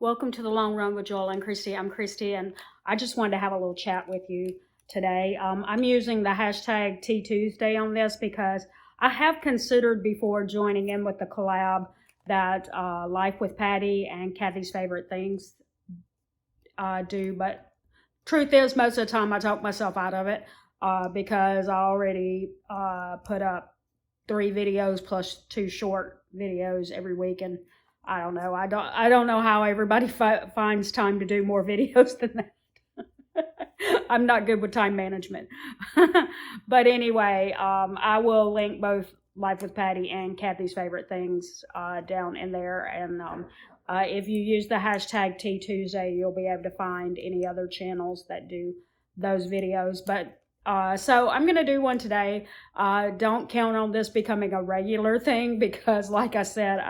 Welcome to the Long Run with Joel and Christy. I'm Christy, and I just wanted to have a little chat with you today. I'm using the hashtag Tea Tuesday on this because I have considered before joining in with the collab that Life with Patty and Kathy's Favorite Things do, but truth is, most of the time I talk myself out of it because I already put up 3 videos plus 2 short videos every week, and I don't know. I don't know how everybody finds time to do more videos than that. I'm not good with time management. But anyway, I will link both Life with Patty and Kathy's Favorite Things down in there. And if you use the hashtag Tea Tuesday, you'll be able to find any other channels that do those videos. But so I'm going to do one today. Don't count on this becoming a regular thing because, like I said,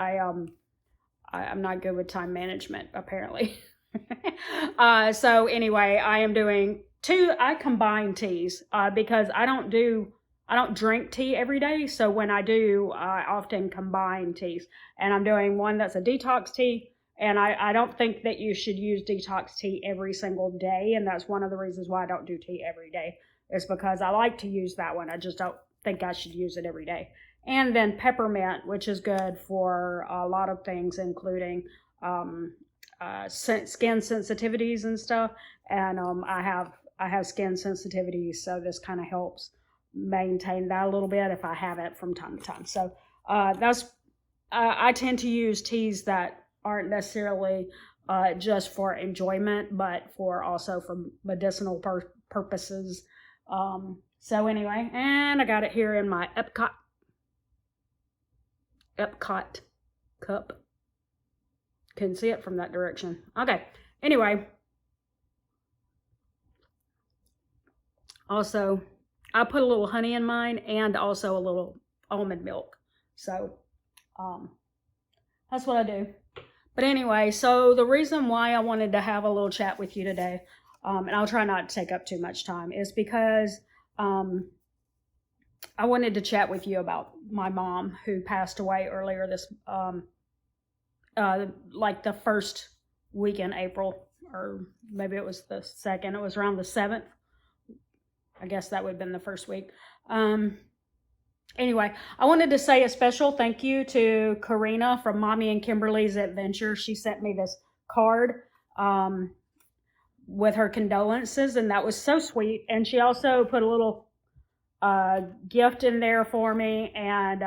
I'm not good with time management, apparently. So anyway, I am doing I combine teas because I don't drink tea every day. So when I do, I often combine teas. And I'm doing one that's a detox tea. And I don't think that you should use detox tea every single day. And that's one of the reasons why I don't do tea every day, is because I like to use that one. I just don't think I should use it every day. And then peppermint, which is good for a lot of things, including skin sensitivities and stuff. And I have skin sensitivities, so this kind of helps maintain that a little bit if I have it from time to time. So that's I tend to use teas that aren't necessarily just for enjoyment, but also for medicinal purposes. So anyway, and I got it here in my Epcot cup. Couldn't see it from that direction. Okay. Anyway. Also, I put a little honey in mine and also a little almond milk. So, that's what I do. But anyway, so the reason why I wanted to have a little chat with you today, and I'll try not to take up too much time, is because I wanted to chat with you about my mom who passed away earlier this, like the first week in April, or maybe it was the second. It was around the 7th. I guess that would have been the first week. Anyway, I wanted to say a special thank you to Karina from Mommy and Kimberly's Adventure. She sent me this card with her condolences, and that was so sweet. And she also put a little gift in there for me, and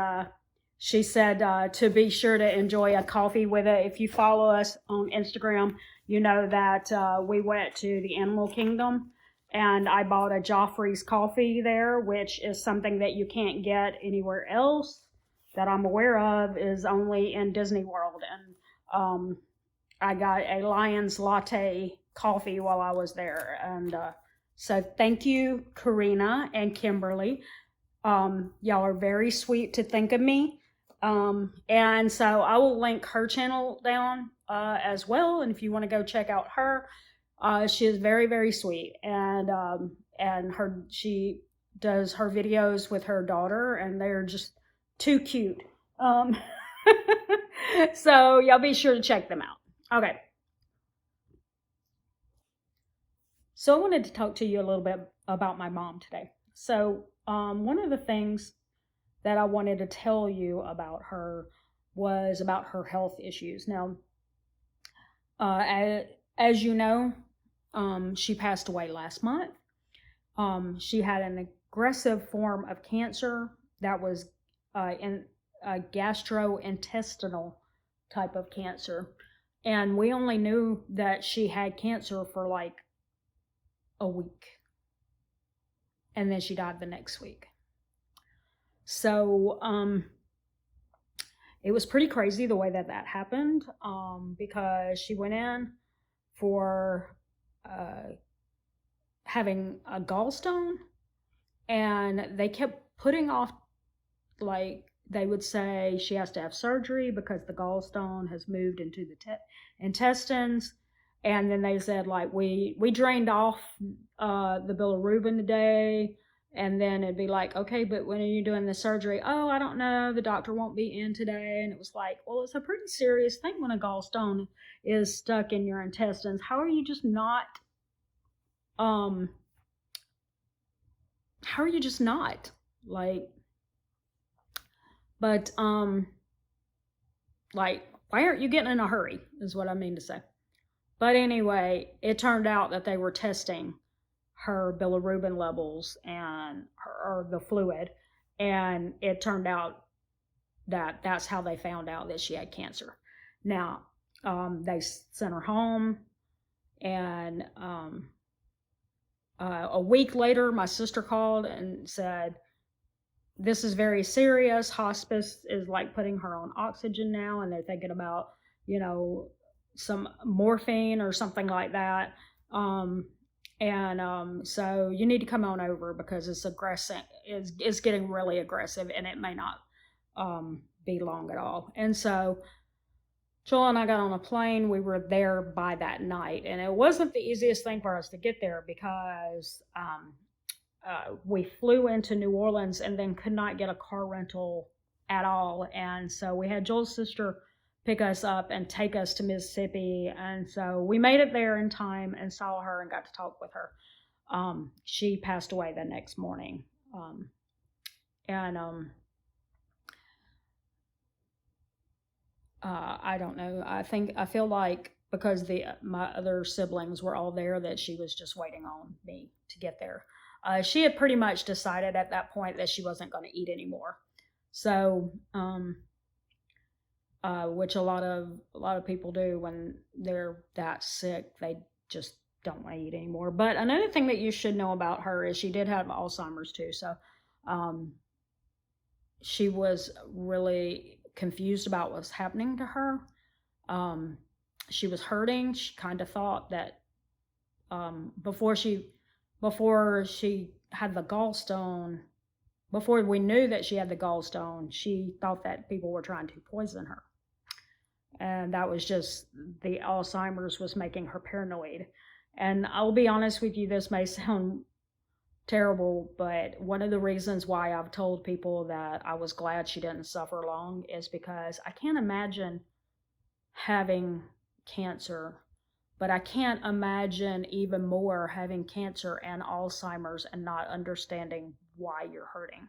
she said to be sure to enjoy a coffee with it. If you follow us on Instagram, you know that we went to the Animal Kingdom, and I bought a Joffrey's coffee there, which is something that you can't get anywhere else that I'm aware of, is only in Disney World. And I got a Lion's Latte coffee while I was there. And so thank you, Karina and Kimberly. Y'all are very sweet to think of me. And so I will link her channel down as well. And if you want to go check out her, she is very, very sweet, and she does her videos with her daughter, and they're just too cute. So y'all be sure to check them out. Okay. So I wanted to talk to you a little bit about my mom today. So one of the things that I wanted to tell you about her was about her health issues. Now, as you know, she passed away last month. She had an aggressive form of cancer that was in a gastrointestinal type of cancer. And we only knew that she had cancer for like a week. And then she died the next week. So it was pretty crazy the way that happened, because she went in for having a gallstone, and they kept putting off, like they would say she has to have surgery because the gallstone has moved into the intestines. And then they said, like, we drained off the bilirubin today, And then it'd be like, okay, but when are you doing the surgery? Oh, I don't know. The doctor won't be in today. And it was like, well, it's a pretty serious thing when a gallstone is stuck in your intestines. How are you just not, um, how are you just not? Like, but, like, why aren't you getting in a hurry, is what I mean to say. But anyway, it turned out that they were testing her bilirubin levels and or the fluid, and it turned out that that's how they found out that she had cancer. Now, they sent her home, and a week later, my sister called and said, this is very serious. Hospice is like putting her on oxygen now, and they're thinking about, you know, some morphine or something like that. So you need to come on over because it's aggressive. It's getting really aggressive, and it may not be long at all. And so Joel and I got on a plane. We were there by that night, and it wasn't the easiest thing for us to get there because we flew into New Orleans and then could not get a car rental at all. And so we had Joel's sister pick us up and take us to Mississippi. And so we made it there in time and saw her and got to talk with her. She passed away the next morning. I don't know. I feel like because my other siblings were all there that she was just waiting on me to get there. She had pretty much decided at that point that she wasn't going to eat anymore. So, which a lot of people do when they're that sick, they just don't want to eat anymore. But another thing that you should know about her is she did have Alzheimer's too. So, she was really confused about what's happening to her. She was hurting. She kind of thought that before she had the gallstone, before we knew that she had the gallstone, she thought that people were trying to poison her. And that was just the Alzheimer's was making her paranoid. And I'll be honest with you, this may sound terrible, but one of the reasons why I've told people that I was glad she didn't suffer long is because I can't imagine having cancer, but I can't imagine even more having cancer and Alzheimer's and not understanding why you're hurting.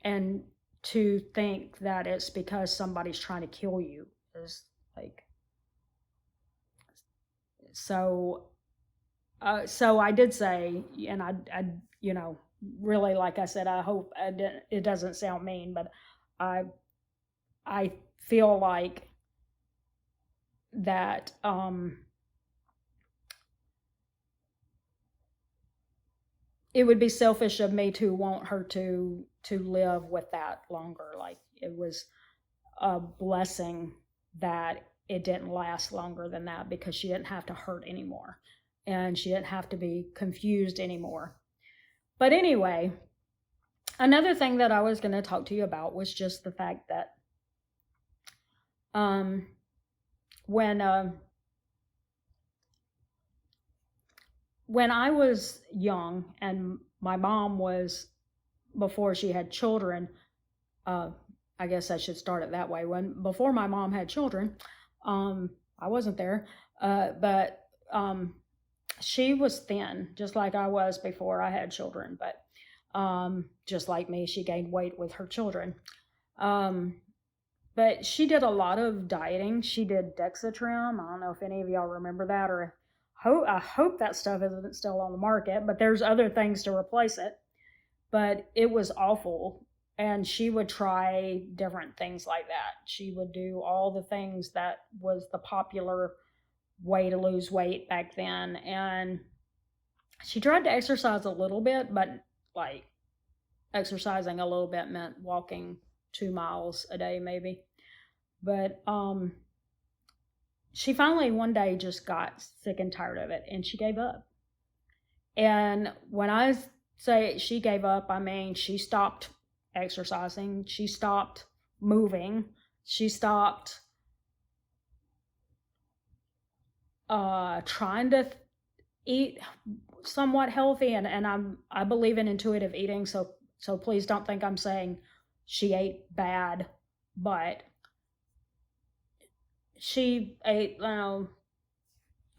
And to think that it's because somebody's trying to kill you is like, so I did say, and I really, like I said, I hope it doesn't sound mean, but I feel like that it would be selfish of me to want her to live with that longer. Like, it was a blessing that it didn't last longer than that because she didn't have to hurt anymore and she didn't have to be confused anymore. But anyway, another thing that I was going to talk to you about was just the fact that when I was young and my mom was, before she had children, I guess I should start it that way. Before my mom had children, I wasn't there, but she was thin, just like I was before I had children. But just like me, she gained weight with her children. But she did a lot of dieting. She did Dexatrim. I don't know if any of y'all remember that, or I hope that stuff isn't still on the market, but there's other things to replace it. But it was awful. And she would try different things like that. She would do all the things that was the popular way to lose weight back then. And she tried to exercise a little bit, but like exercising a little bit meant walking 2 miles a day maybe. But she finally one day just got sick and tired of it and she gave up. And when I say she gave up, I mean she stopped exercising, she stopped moving, she stopped trying to eat somewhat healthy, and I believe in intuitive eating, so please don't think I'm saying she ate bad, but she ate, a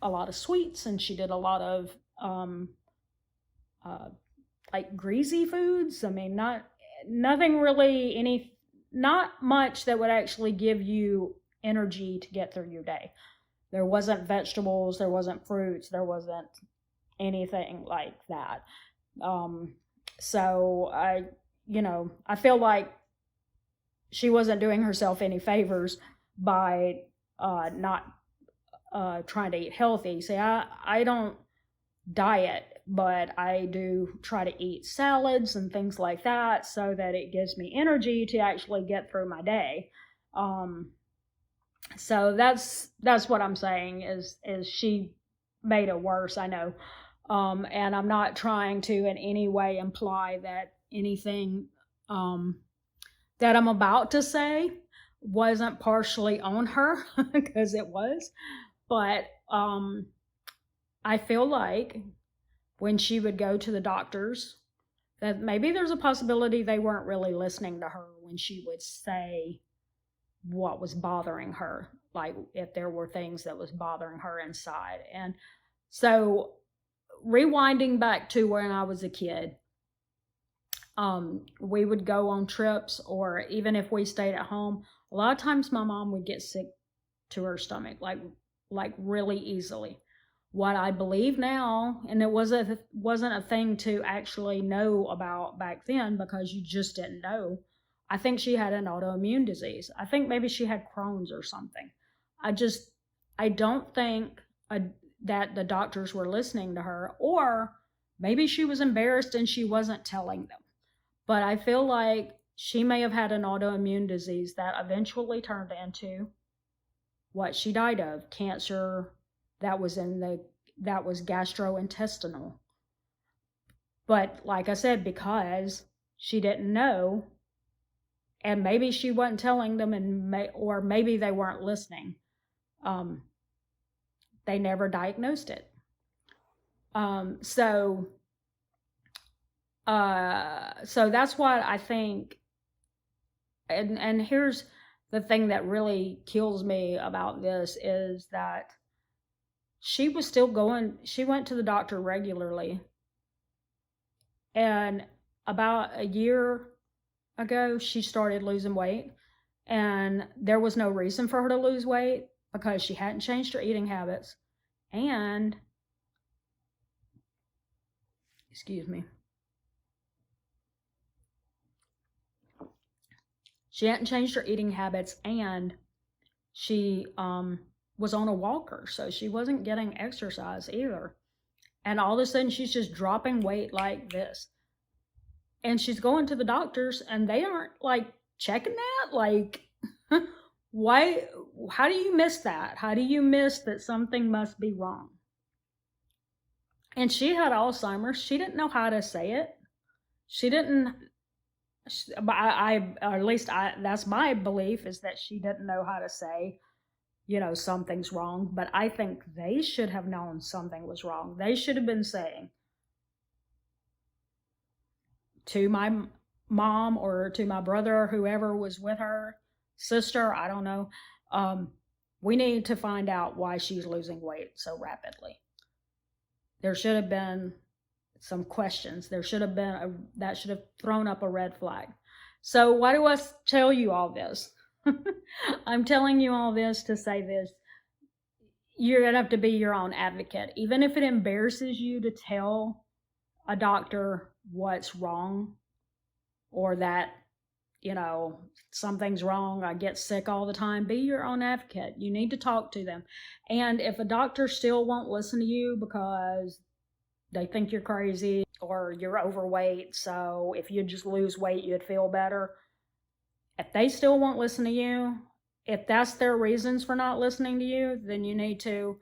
lot of sweets, and she did a lot of uh, like greasy foods. I mean, nothing really, not much that would actually give you energy to get through your day. There wasn't vegetables, there wasn't fruits, there wasn't anything like that. Um, so I feel like she wasn't doing herself any favors by not trying to eat healthy. See, I don't diet, but I do try to eat salads and things like that so that it gives me energy to actually get through my day. Um, so that's what I'm saying is she made it worse, I know. And I'm not trying to in any way imply that anything um, that I'm about to say wasn't partially on her because it was. But I feel like when she would go to the doctors, that maybe there's a possibility they weren't really listening to her when she would say what was bothering her, like if there were things that was bothering her inside. And so rewinding back to when I was a kid, we would go on trips, or even if we stayed at home, a lot of times my mom would get sick to her stomach, like really easily. What I believe now, and it wasn't a thing to actually know about back then because you just didn't know. I think she had an autoimmune disease. I think maybe she had Crohn's or something. I don't think that the doctors were listening to her, or maybe she was embarrassed and she wasn't telling them. But I feel like she may have had an autoimmune disease that eventually turned into what she died of, cancer that was gastrointestinal. But like I said, because she didn't know, and maybe she wasn't telling them, or maybe they weren't listening, they never diagnosed it. So that's what I think. And here's the thing that really kills me about this is that she was still going, she went to the doctor regularly. And about a year ago, she started losing weight. And there was no reason for her to lose weight because she hadn't changed her eating habits. And, excuse me, she hadn't changed her eating habits, and she was on a walker, so she wasn't getting exercise either. And all of a sudden, she's just dropping weight like this. And she's going to the doctors, and they aren't like checking that. Like, why? How do you miss that? How do you miss that something must be wrong? And she had Alzheimer's. She didn't know how to say it. She didn't. Or at least that's my belief, is that she didn't know how to say, something's wrong. But I think they should have known something was wrong. They should have been saying to my mom or to my brother, whoever was with her, sister, I don't know, we need to find out why she's losing weight so rapidly. There should have been some questions. There should have been that should have thrown up a red flag. So why do I tell you all this? I'm telling you all this to say this. You're going to have to be your own advocate. Even if it embarrasses you to tell a doctor what's wrong, or that, something's wrong, I get sick all the time, be your own advocate. You need to talk to them. And if a doctor still won't listen to you because they think you're crazy or you're overweight, so if you just lose weight, you'd feel better. If they still won't listen to you, if that's their reasons for not listening to you, then you need to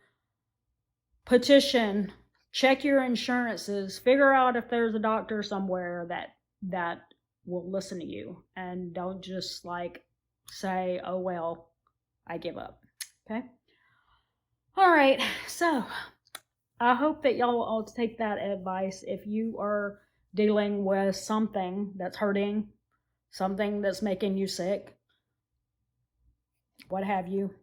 petition, check your insurances, figure out if there's a doctor somewhere that will listen to you, and don't just say, oh, well, I give up. Okay. All right. So I hope that y'all all take that advice. If you are dealing with something that's hurting, something that's making you sick, what have you,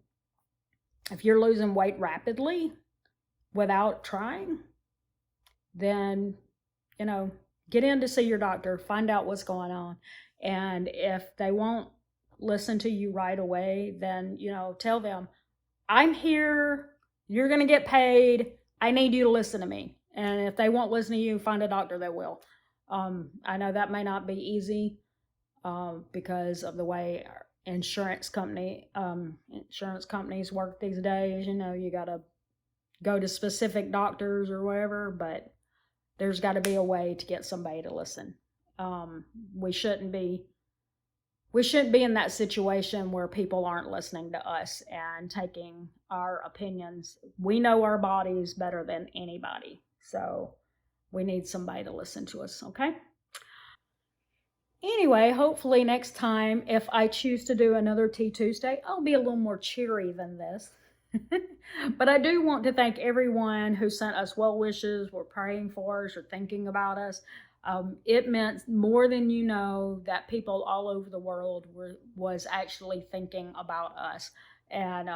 if you're losing weight rapidly without trying, then, you know, get in to see your doctor, find out what's going on. And if they won't listen to you right away, then, you know, tell them, I'm here, you're going to get paid, I need you to listen to me. And if they won't listen to you, find a doctor that will. I know that may not be easy because of the way insurance companies work these days. You know, you got to go to specific doctors or whatever, but there's got to be a way to get somebody to listen. We shouldn't be in that situation where people aren't listening to us and taking our opinions. We know our bodies better than anybody, so we need somebody to listen to us. Okay. Anyway, hopefully next time, if I choose to do another Tea Tuesday, I'll be a little more cheery than this. But I do want to thank everyone who sent us well wishes, were praying for us, or thinking about us. It meant more than you know that people all over the world was actually thinking about us, and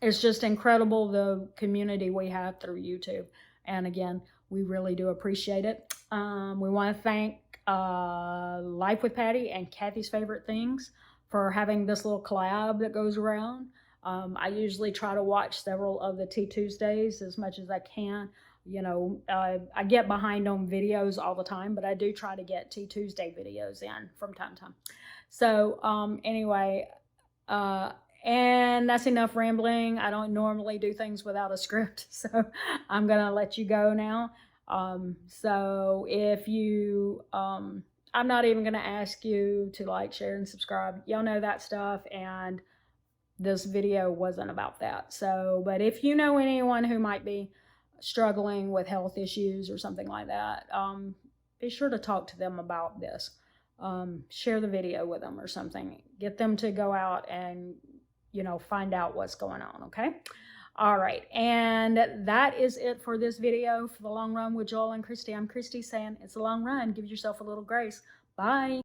it's just incredible the community we have through YouTube. And again, we really do appreciate it. We want to thank Life with Patty and Kathy's Favorite Things for having this little collab that goes around. I usually try to watch several of the Tea Tuesdays as much as I can. You know, I get behind on videos all the time, but I do try to get Tea Tuesday videos in from time to time. So anyway, and that's enough rambling. I don't normally do things without a script, so I'm gonna let you go now. So if you, I'm not even gonna ask you to like, share, and subscribe. Y'all know that stuff, and this video wasn't about that. So, but if you know anyone who might be struggling with health issues or something like that, be sure to talk to them about this. Share the video with them or something. Get them to go out and, you know, find out what's going on, okay? All right, and that is it for this video for The Long Run with Joel and Christy. I'm Christy saying it's a long run. Give yourself a little grace. Bye.